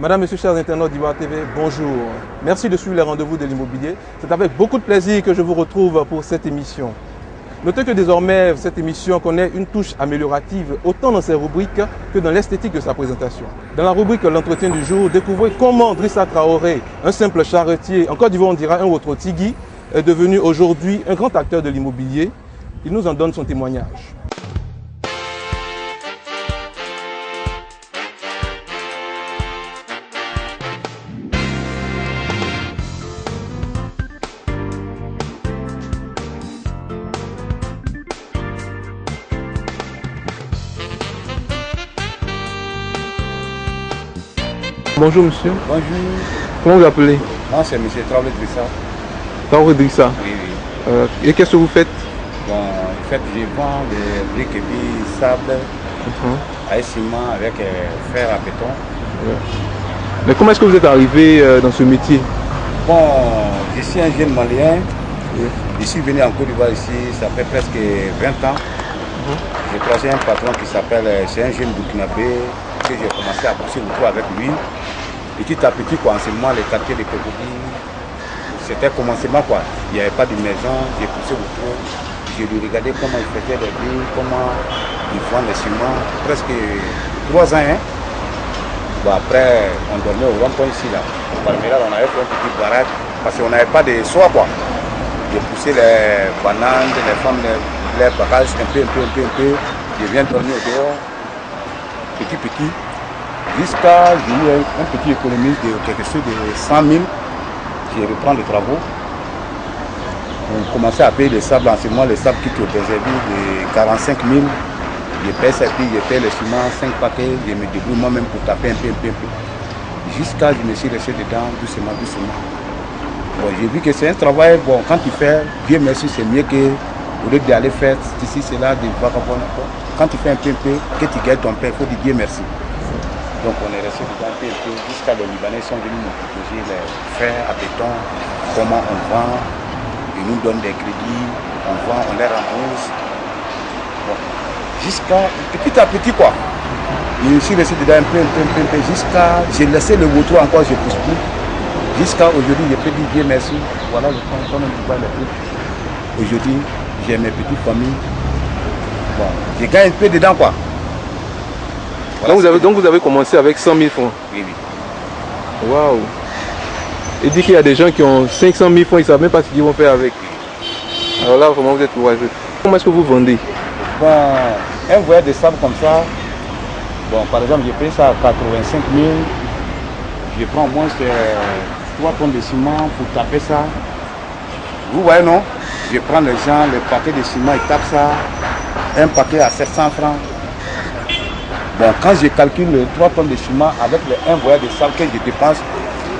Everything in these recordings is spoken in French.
Madame, Monsieur, chers internautes d'Ivoire TV, bonjour. Merci de suivre les rendez-vous de l'immobilier. C'est avec beaucoup de plaisir que je vous retrouve pour cette émission. Notez que désormais, cette émission connaît une touche améliorative autant dans ses rubriques que dans l'esthétique de sa présentation. Dans la rubrique L'entretien du jour, découvrez comment Drissa Traoré, un simple charretier, en Côte d'Ivoire on dira un autre tigui, est devenu aujourd'hui un grand acteur de l'immobilier. Il nous en donne son témoignage. Bonjour monsieur. Bonjour. Comment vous appelez? Moi c'est monsieur Traoré Drissa. Traoré Drissa. Oui, oui. Et qu'est-ce que vous faites? Bon, en fait, je vends des briques et puis sable, avec ciment, avec fer à béton. Mais comment est-ce que vous êtes arrivé dans ce métier? Bon, je suis un jeune malien. Je suis venu en Côte d'Ivoire ici, ça fait presque 20 ans. J'ai croisé un patron qui s'appelle, c'est un jeune burkinabé, que j'ai commencé à pousser autour avec lui. Petit à petit, quoi, en ce moment, les quartiers de Pégoudi, c'était commencement, quoi. Il n'y avait pas de maison, j'ai poussé autour. J'ai regardé comment ils faisaient les billes, comment ils font les ciments. Presque 3 ans, hein. Bon, après, on dormait au rond-point ici, là. Au Palmeiras, on avait fait un petit baraque, parce qu'on n'avait pas de soie, quoi. J'ai poussé les bananes, les femmes, les bagages, un peu. Je viens dormir au dehors, petit. Jusqu'à j'ai eu un petit économiste de quelque chose de 100 000. Je reprends les travaux. On commençait à payer les sables en ce moment, les sables qui étaient réservés de 45 000. Je paye ça, puis je paye le ciment, 5 paquets, je me débrouille moi-même pour taper un peu. Jusqu'à je me suis resté dedans, doucement. Bon, j'ai vu que c'est un travail, bon, quand tu fais, Dieu merci, c'est mieux que au lieu d'aller faire ici, c'est là, des vagabonds. Quand tu fais un peu, que tu gagnes ton pain, il faut dire Dieu merci. Donc on est resté dedans un peu jusqu'à les Libanais sont venus nous proposer les fers à béton, comment on vend, ils nous donnent des crédits, on vend, on les rembourse. Bon, jusqu'à petit à petit quoi. Je suis resté dedans un peu, jusqu'à, j'ai laissé le vautour encore, je ne pousse plus. Jusqu'à aujourd'hui, je peux dire Dieu merci. Voilà le temps, quand on voit les trucs. Aujourd'hui, j'ai mes petites familles. Bon, je gagne un peu dedans quoi. Voilà, donc vous avez commencé avec 100 000 francs. Oui. Waouh. Et dit qu'il y a des gens qui ont 500 000 francs, ils ne savent même pas ce qu'ils vont faire avec. Alors là, vraiment, vous êtes courageux. Comment est-ce que vous vendez? Bon, un voyage de sable comme ça, bon, par exemple, j'ai payé ça à 85 000. Je prends au moins 3 tonnes de ciment pour taper ça. Vous voyez, non? Je prends les gens, le paquet de ciment, ils tapent ça. Un paquet à 700 francs. Bon, quand je calcule les 3 tonnes de ciment avec les 1 voyage de sable que je dépense,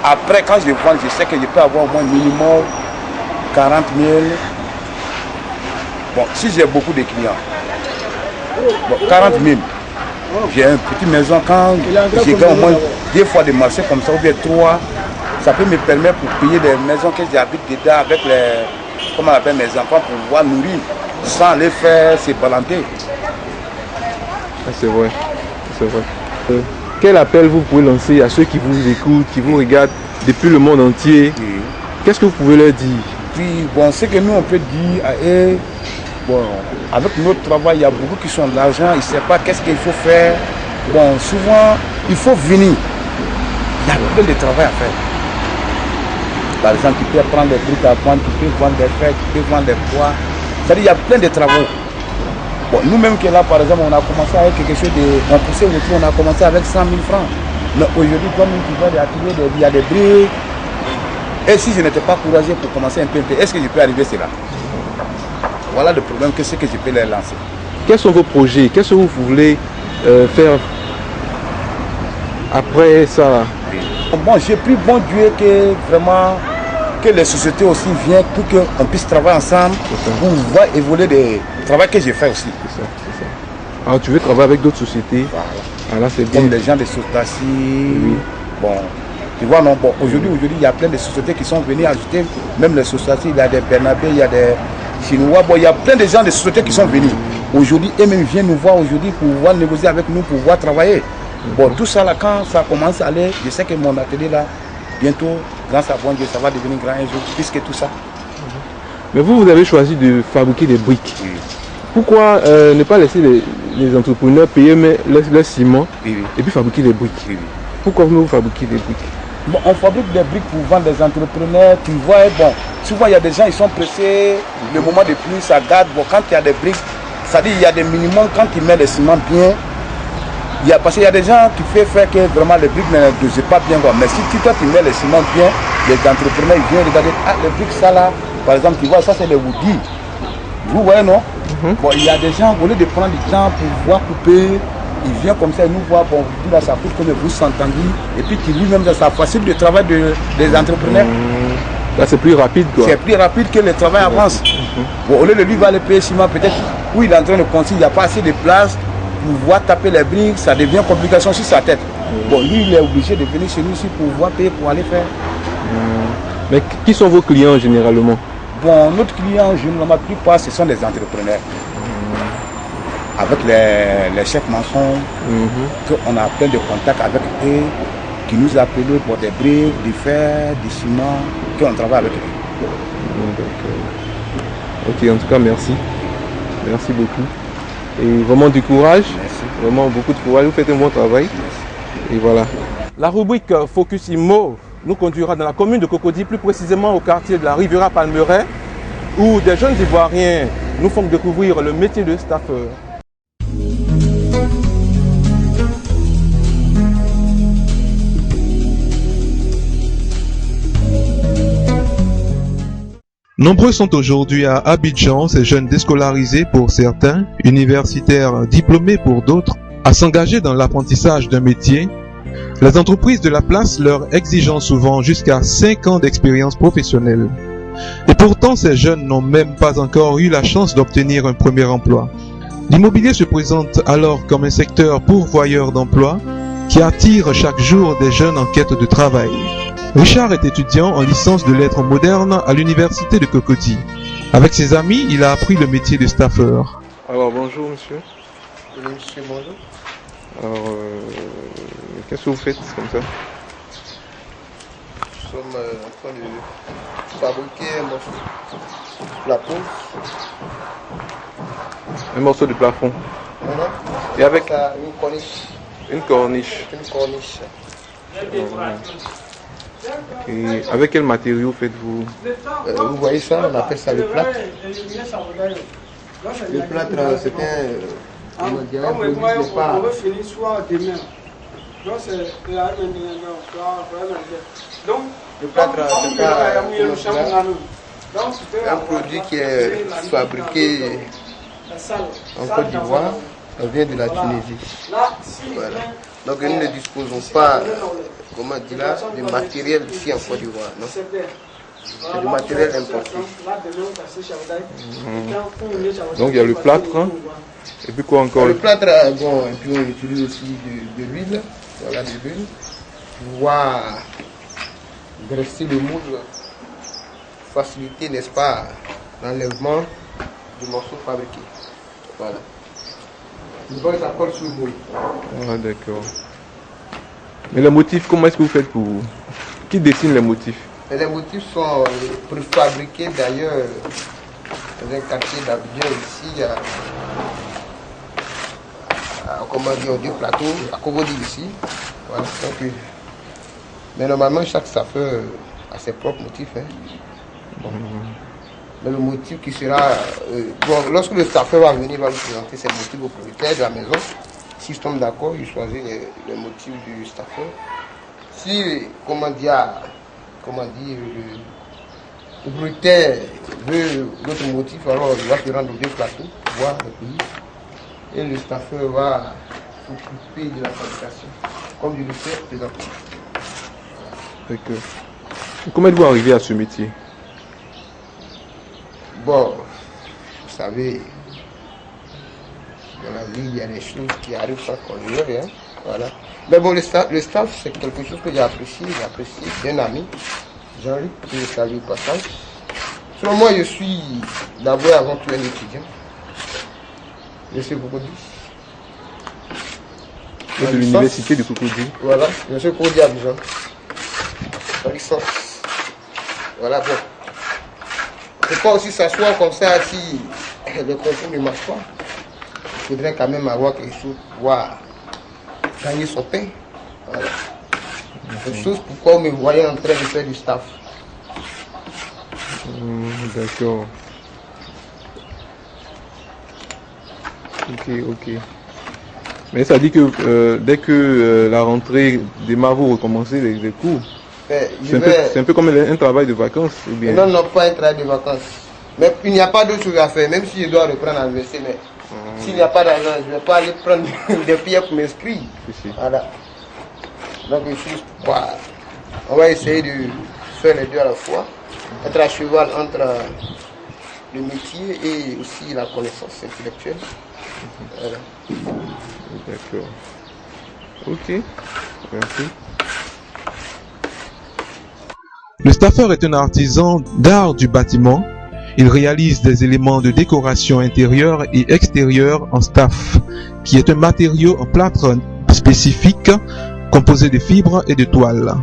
après quand je vends, je sais que je peux avoir au moins minimum 40 000. Bon, si j'ai beaucoup de clients, bon, 40 000. J'ai une petite maison, quand j'ai gagne au moins 2 fois de marché comme ça, ou bien 3, ça peut me permettre pour payer des maisons que j'habite dedans avec les, comment on appelle, mes enfants pour pouvoir nourrir sans les faire se balancer. Ah, c'est vrai. Quel appel vous pouvez lancer à ceux qui vous écoutent, qui vous regardent depuis le monde entier? Oui. Qu'est-ce que vous pouvez leur dire? Puis, bon, ce que nous on peut dire à eux, bon, avec notre travail, il y a beaucoup qui sont de l'argent, ils ne savent pas qu'est-ce qu'il faut faire. Bon, souvent, il faut venir. Il y a plein de travail à faire. Par exemple, tu peux prendre des trucs à vendre, tu peux vendre des fêtes, tu peux vendre des poids. C'est-à-dire, il y a plein de travaux. Bon, nous-mêmes qui est là, par exemple, on a commencé avec quelque chose de... On poussait autour, on a commencé avec 100 000 francs. Mais aujourd'hui, comme tu vois, il y a des briques. Et si je n'étais pas courageux pour commencer un peu, est-ce que je peux arriver à cela? Voilà le problème, qu'est-ce que je peux les lancer. Quels sont vos projets? Qu'est-ce que vous voulez faire après ça? Bon, j'ai pris bon Dieu que vraiment que les sociétés aussi viennent pour qu'on puisse travailler ensemble pour voir évoluer le travail que j'ai fait aussi. C'est ça. Alors tu veux travailler avec d'autres sociétés? Voilà. Ah, là, c'est bien. Comme les gens de Sotaci. Oui. Bon, tu vois, non, bon, aujourd'hui, il y a plein de sociétés qui sont venues ajouter, même les Sotaci, il y a des Bernabé, il y a des Chinois, bon, il y a plein de gens de sociétés qui sont venus. Aujourd'hui, eux-mêmes viennent nous voir aujourd'hui pour pouvoir négocier avec nous, pour pouvoir travailler. Bon, tout ça là, quand ça commence à aller, je sais que mon atelier là, bientôt, grâce à bon Dieu, ça va devenir grand un jour, puisque tout ça. Mais vous avez choisi de fabriquer des briques. Oui. Pourquoi ne pas laisser les entrepreneurs payer le ciment Oui. et puis fabriquer des briques? Oui. Pourquoi vous fabriquez des briques? Bon, on fabrique des briques pour vendre des entrepreneurs, tu vois, bon, souvent il y a des gens, ils sont pressés, le moment de pluie, ça garde, bon, quand il y a des briques, ça dit il y a des minimums, quand ils mettent le ciment bien, parce qu'il y a des gens qui font faire que vraiment les briques ne dosent pas bien, quoi. Mais si toi tu mets le ciment bien, les entrepreneurs ils viennent regarder, ah les briques ça là, par exemple, tu vois, ça c'est les woody, vous voyez non? Bon, il y a des gens, au lieu de prendre du temps pour pouvoir couper, il vient comme ça, il nous voit, bon, vous là, ça coûte comme vous s'entendez, et puis qu'il lui-même, ça facilite le travail des entrepreneurs. Là, c'est plus rapide, quoi. C'est plus rapide que le travail avance. Bon, au lieu de lui va le payer ciment, peut-être où il est en train de construire, il n'y a pas assez de place pour pouvoir taper les briques, ça devient complication sur sa tête. Bon, lui, il est obligé de venir chez nous ici pour pouvoir payer pour aller faire. Mais qui sont vos clients généralement? Bon, notre client, généralement, la plupart, ce sont des entrepreneurs. Avec les chefs maçons, qu'on a plein de contacts avec eux, qui nous appellent pour des briques, du fer, du ciment, qu'on travaille avec eux. Ok, en tout cas, merci. Merci beaucoup. Et vraiment du courage. Merci. Vraiment beaucoup de courage. Vous faites un bon travail. Merci. Et voilà. La rubrique Focus Immo nous conduira dans la commune de Cocody, plus précisément au quartier de la Riviera Palmeraie, où des jeunes Ivoiriens nous font découvrir le métier de staffeur. Nombreux sont aujourd'hui à Abidjan ces jeunes déscolarisés pour certains, universitaires diplômés pour d'autres, à s'engager dans l'apprentissage d'un métier. Les entreprises de la place leur exigent souvent jusqu'à 5 ans d'expérience professionnelle. Et pourtant, ces jeunes n'ont même pas encore eu la chance d'obtenir un premier emploi. L'immobilier se présente alors comme un secteur pourvoyeur d'emplois qui attire chaque jour des jeunes en quête de travail. Richard est étudiant en licence de lettres modernes à l'université de Cocody. Avec ses amis, il a appris le métier de staffeur. Alors bonjour monsieur. Oui, monsieur, bonjour. Alors, qu'est-ce que vous faites comme ça? Nous sommes en train de fabriquer un morceau de plafond. Un morceau de plafond. Voilà. Et avec Ça, une corniche. une corniche. Une corniche. Et avec quel matériau faites-vous? Vous voyez ça, on appelle ça le plâtre. Le plâtre, c'est un produit qui n'est pas... Le plâtre, c'est un produit qui est fabriqué en Côte d'Ivoire. On vient de la Tunisie. Voilà. Donc nous ne disposons pas, comment dire là, de matériel ici en Côte d'Ivoire. C'est du matériel importé. Donc il y a le plâtre, hein? Et puis quoi encore? Le plâtre, bon, et puis on utilise aussi de l'huile, voilà, de l'huile, pour pouvoir graisser le moule, faciliter, n'est-ce pas, l'enlèvement du morceau fabriqué. Voilà. Le bon, ça colle sur le moule. Ah d'accord. Mais les motifs, comment est-ce que vous faites pour... Qui dessine les motifs? Et les motifs sont préfabriqués d'ailleurs dans un quartier d'Abidjan ici, comment dire, au Dieu Plateau, à Cocody ici. Voilà. Donc, mais normalement, chaque staffeur a ses propres motifs. Hein. Bon. Mais le motif qui sera... bon, lorsque le staffeur va venir, il va vous présenter ses motifs au propriétaire de la maison. S'ils sont d'accord, il choisit le motif du staffeur. Si, comment dire, le propriétaire veut d'autres motifs, alors il va se rendre au Dieu Plateau, voir le pays. Et le staffeur va s'occuper de la fabrication, comme je le fais présentement. D'accord. Comment êtes-vous arrivé à ce métier? Bon, vous savez, dans la vie, il y a des choses qui arrivent sans qu'on le veuille. Hein? Voilà. Mais bon, le staff, c'est quelque chose que j'ai apprécié d'un ami, Jean-Luc, que je salue au passage. Selon moi, je suis d'abord et avant tout un étudiant. Je sais beaucoup dit. de l'université de Cocody. Voilà, je suis Cocody à Abidjan. En licence. Voilà, bon. Il ne faut pas aussi s'asseoir comme ça si le concours ne marche pas. Il faudrait quand même avoir quelque chose pour pouvoir gagner son pain. Voilà. C'est chose pourquoi vous me voyez en train de faire du staff. D'accord. Ok. Mais ça dit que dès que la rentrée démarre, vous recommencez les cours. C'est un peu comme un travail de vacances ou bien? Non, pas un travail de vacances. Mais il n'y a pas d'autre chose à faire, même si je dois reprendre à l'université. Mais s'il n'y a pas d'argent, je ne vais pas aller prendre des pierres pour m'inscrire. Voilà. Donc, on va essayer de faire les deux à la fois. Être à cheval entre le métier et aussi la connaissance intellectuelle. Voilà. D'accord. Ok. Merci. Le staffeur est un artisan d'art du bâtiment. Il réalise des éléments de décoration intérieure et extérieure en staff, qui est un matériau en plâtre spécifique composé de fibres et de toiles.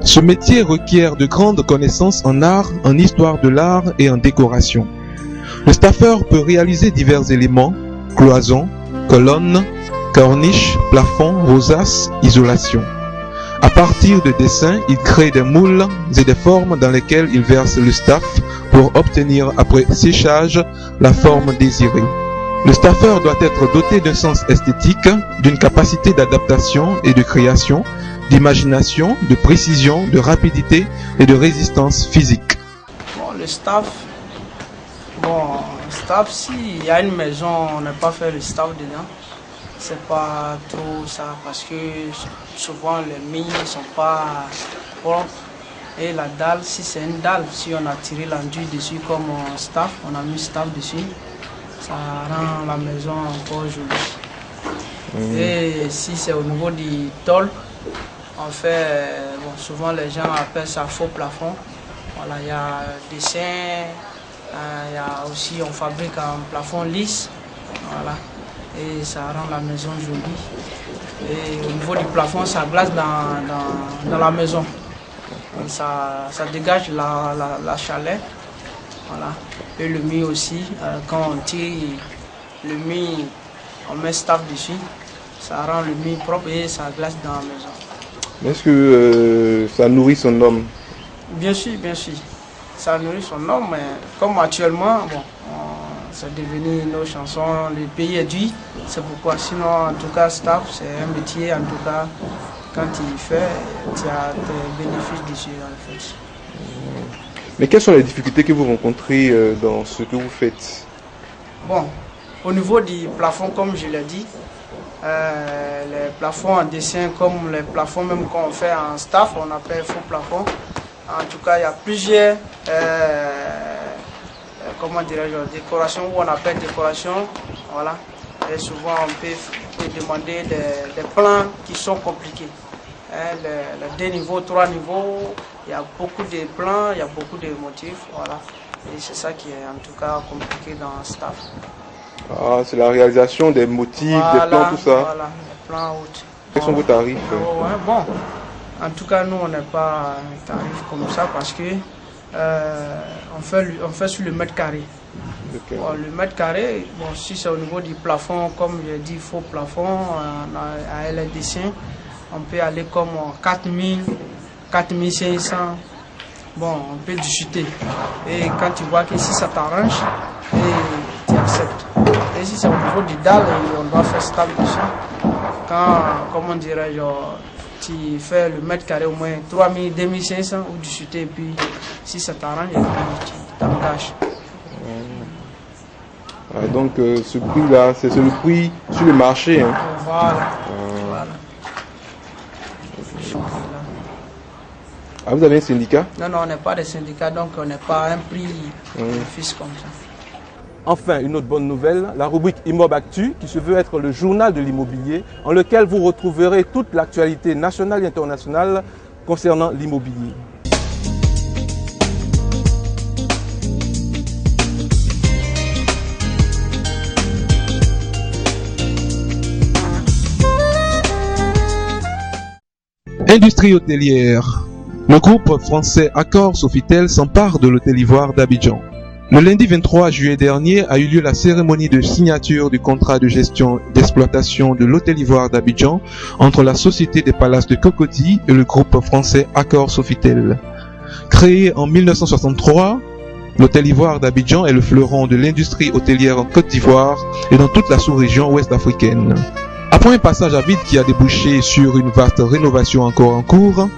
Ce métier requiert de grandes connaissances en art, en histoire de l'art et en décoration. Le staffeur peut réaliser divers éléments, cloisons, colonnes, corniches, plafonds, rosaces, isolation. À partir de dessins, il crée des moules et des formes dans lesquelles il verse le staff pour obtenir après séchage la forme désirée. Le staffeur doit être doté d'un sens esthétique, d'une capacité d'adaptation et de création, d'imagination, de précision, de rapidité et de résistance physique. Bon, le staff, s'il y a une maison, on n'a pas fait le staff dedans. C'est pas trop ça parce que souvent les mines ne sont pas propres et la dalle, si c'est une dalle, si on a tiré l'enduit dessus comme staff, on a mis staff dessus, ça rend la maison encore jolie. Et si c'est au niveau du tôle, on fait, souvent les gens appellent ça faux plafond. Voilà, il y a dessin, il y a aussi on fabrique un plafond lisse, voilà. Et ça rend la maison jolie. Et au niveau du plafond, ça glace dans la maison. Et ça dégage la chaleur. Voilà. Et le mur aussi, quand on tire le mur, on met staff dessus, ça rend le mur propre et ça glace dans la maison. Est-ce que ça nourrit son homme? Bien sûr. Ça nourrit son homme, mais comme actuellement, c'est devenu nos chansons, le pays est dur, c'est pourquoi. Sinon, en tout cas, staff, c'est un métier, en tout cas, quand il fait, tu as des bénéfices dessus, en fait. Mais quelles sont les difficultés que vous rencontrez dans ce que vous faites? Au niveau du plafond, comme je l'ai dit, les plafonds en dessin, comme les plafonds même qu'on fait en staff, on appelle faux plafond. En tout cas, il y a plusieurs décorations, où on appelle décoration, voilà. Et souvent on peut demander des plans qui sont compliqués. Les 2 niveaux, 3 niveaux, il y a beaucoup de plans, il y a beaucoup de motifs, voilà. Et c'est ça qui est en tout cas compliqué dans le staff. Ah, c'est la réalisation des motifs, des plans, tout ça. Voilà, les plans hautes. Quels sont vos tarifs? En tout cas, nous, on n'est pas un tarif comme ça parce que on fait sur le mètre carré. Okay. Le mètre carré, si c'est au niveau du plafond, comme j'ai dit, faux plafond, à les dessins, on peut aller comme 4000, 4500. On peut discuter. Et quand tu vois que si ça t'arrange, tu acceptes. Et si c'est au niveau du dalle, on doit faire stable dessus. Comment dirais-je, tu fais le mètre carré au moins 3000, 2500 ou discuter, et puis si ça t'arrange, tu t'engages. Donc ce prix-là, c'est le prix sur le marché. Hein. Voilà. Ah, vous avez un syndicat? Non, on n'est pas des syndicats, donc on n'est pas un prix fixe comme ça. Enfin, une autre bonne nouvelle, la rubrique Immob Actu, qui se veut être le journal de l'immobilier, en lequel vous retrouverez toute l'actualité nationale et internationale concernant l'immobilier. Industrie hôtelière. Le groupe français Accor Sofitel s'empare de l'hôtel Ivoire d'Abidjan. Le lundi 23 juillet dernier a eu lieu la cérémonie de signature du contrat de gestion d'exploitation de l'hôtel Ivoire d'Abidjan entre la Société des Palaces de Cocody et le groupe français Accor Sofitel. Créé en 1963, l'hôtel Ivoire d'Abidjan est le fleuron de l'industrie hôtelière en Côte d'Ivoire et dans toute la sous-région ouest africaine. Après un passage à vide qui a débouché sur une vaste rénovation encore en cours,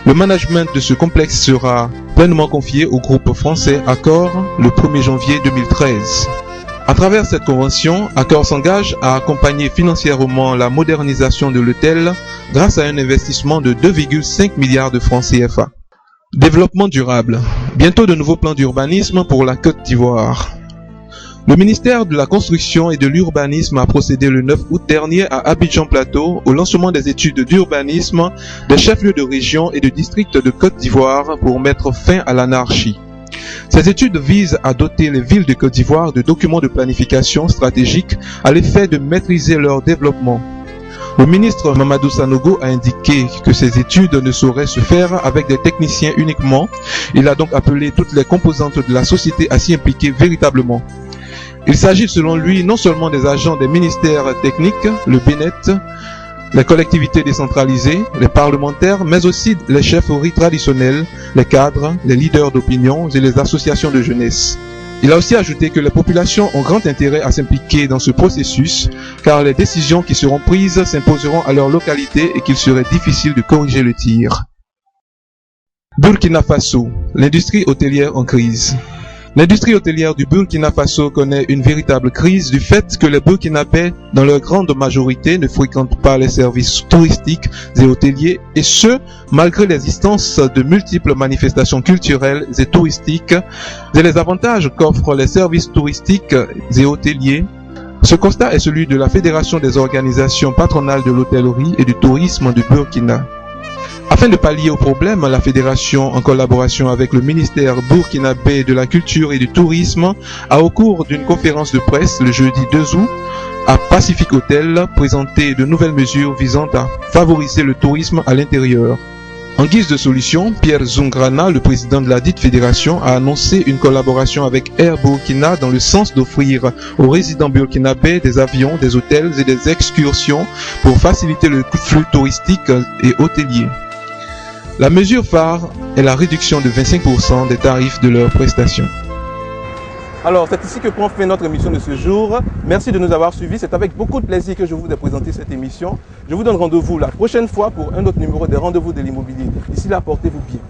le management de ce complexe sera pleinement confié au groupe français Accor le 1er janvier 2013. À travers cette convention, Accor s'engage à accompagner financièrement la modernisation de l'hôtel grâce à un investissement de 2,5 milliards de francs CFA. Développement durable. Bientôt de nouveaux plans d'urbanisme pour la Côte d'Ivoire. Le ministère de la Construction et de l'Urbanisme a procédé le 9 août dernier à Abidjan Plateau au lancement des études d'urbanisme des chefs-lieux de région et de district de Côte d'Ivoire pour mettre fin à l'anarchie. Ces études visent à doter les villes de Côte d'Ivoire de documents de planification stratégique à l'effet de maîtriser leur développement. Le ministre Mamadou Sanogo a indiqué que ces études ne sauraient se faire avec des techniciens uniquement. Il a donc appelé toutes les composantes de la société à s'y impliquer véritablement. Il s'agit selon lui non seulement des agents des ministères techniques, le BNET, les collectivités décentralisées, les parlementaires, mais aussi les chefferies traditionnelles, les cadres, les leaders d'opinion et les associations de jeunesse. Il a aussi ajouté que les populations ont grand intérêt à s'impliquer dans ce processus, car les décisions qui seront prises s'imposeront à leur localité et qu'il serait difficile de corriger le tir. Burkina Faso, l'industrie hôtelière en crise. L'industrie hôtelière du Burkina Faso connaît une véritable crise du fait que les Burkinabés, dans leur grande majorité, ne fréquentent pas les services touristiques et hôteliers, et ce, malgré l'existence de multiples manifestations culturelles et touristiques et les avantages qu'offrent les services touristiques et hôteliers. Ce constat est celui de la Fédération des organisations patronales de l'hôtellerie et du tourisme du Burkina. Afin de pallier au problème, la Fédération, en collaboration avec le ministère burkinabé de la Culture et du Tourisme, a au cours d'une conférence de presse le jeudi 2 août à Pacific Hotel présenté de nouvelles mesures visant à favoriser le tourisme à l'intérieur. En guise de solution, Pierre Zungrana, le président de la dite fédération, a annoncé une collaboration avec Air Burkina dans le sens d'offrir aux résidents burkinabés des avions, des hôtels et des excursions pour faciliter le flux touristique et hôtelier. La mesure phare est la réduction de 25% des tarifs de leurs prestations. Alors, c'est ici que prend fin notre émission de ce jour. Merci de nous avoir suivis. C'est avec beaucoup de plaisir que je vous ai présenté cette émission. Je vous donne rendez-vous la prochaine fois pour un autre numéro des Rendez-vous de l'immobilier. D'ici là, portez-vous bien.